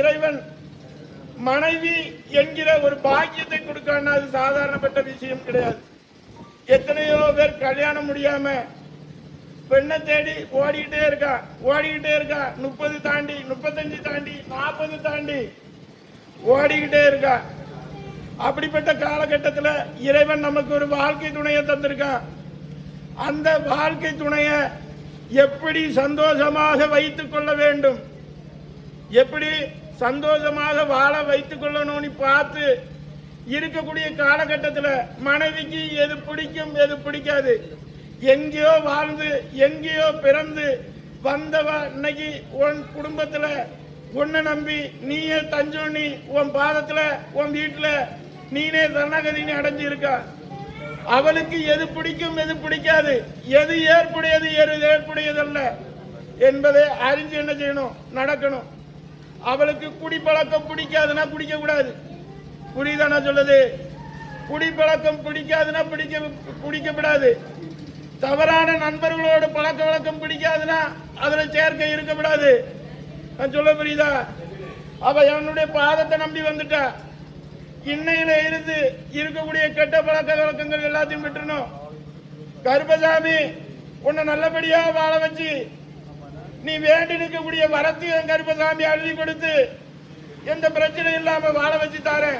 இறைவன் மனைவி என்கிற ஒரு பாக்கியத்தை கொடுக்கான்னு அது சாதாரணப்பட்ட விஷயம் கிடையாது. எத்தனையோ பேர் கல்யாணம் முடியாம பெண்ணை தேடி ஓடிக்கிட்டே இருக்கா. 30 தாண்டி 35 தாண்டி 40 தாண்டி ஓடிக்கிட்டே இருக்கா. அப்படிப்பட்ட காலகட்டத்தில் இறைவன் நமக்கு ஒரு வாழ்க்கை துணையை தந்திருக்கான். அந்த வாழ்க்கை துணையை எப்படி சந்தோஷமாக வைத்துக் கொள்ள வேண்டும், எப்படி சந்தோஷமாக வாழ வைத்துக் கொள்ளணும்னு பார்த்து இருக்கக்கூடிய காலகட்டத்தில் மனைவிக்கு எது பிடிக்கும் எது பிடிக்காது, எங்கேயோ வாழ்ந்து எங்கேயோ பிறந்து வந்தவ இன்னைக்கு உன் குடும்பத்தில் உன்னை நம்பி நீயே தஞ்சோனி உன் பாதத்துல உன் வீட்டுல நீனே சரணகதினி அடைஞ்சு இருக்கா. அவளுக்கு எது பிடிக்கும் எது பிடிக்காது, எது ஏற்புடையது எது ஏற்புடையதல்ல என்பதை அறிஞ்சு என்ன செய்யணும், நடக்கணும். அவளுக்கு குடிப்பழக்கம் பிடிக்காதுன்னா குடிக்க கூடாது. புரியுதானா சொல்லுது? குடிப்பழக்கம் பிடிக்காதுன்னா குடிக்கப்படாது. தவறான நண்பர்களோட பழக்க வழக்கம் பிடிக்காதுன்னா அதுல சேர்க்கை இருக்கக்கூடாது. நான் சொல்ல புரியுதா? அவ என்னுடைய பாதத்தை நம்பி வந்துட்டா. இன்னையில இருந்து இருக்கக்கூடிய கெட்ட பழக்க வழக்கங்கள் எல்லாத்தையும் விட்டுறணும். கருப்பசாமி உன்னை நல்லபடியா வாழ வச்சு நீ வேண்டி நிற்கக்கூடிய வரத்தையும் கருப்பசாமி அள்ளி கொடுத்து எந்த பிரச்சனையும் இல்லாம வாழ வச்சு தாரேன்.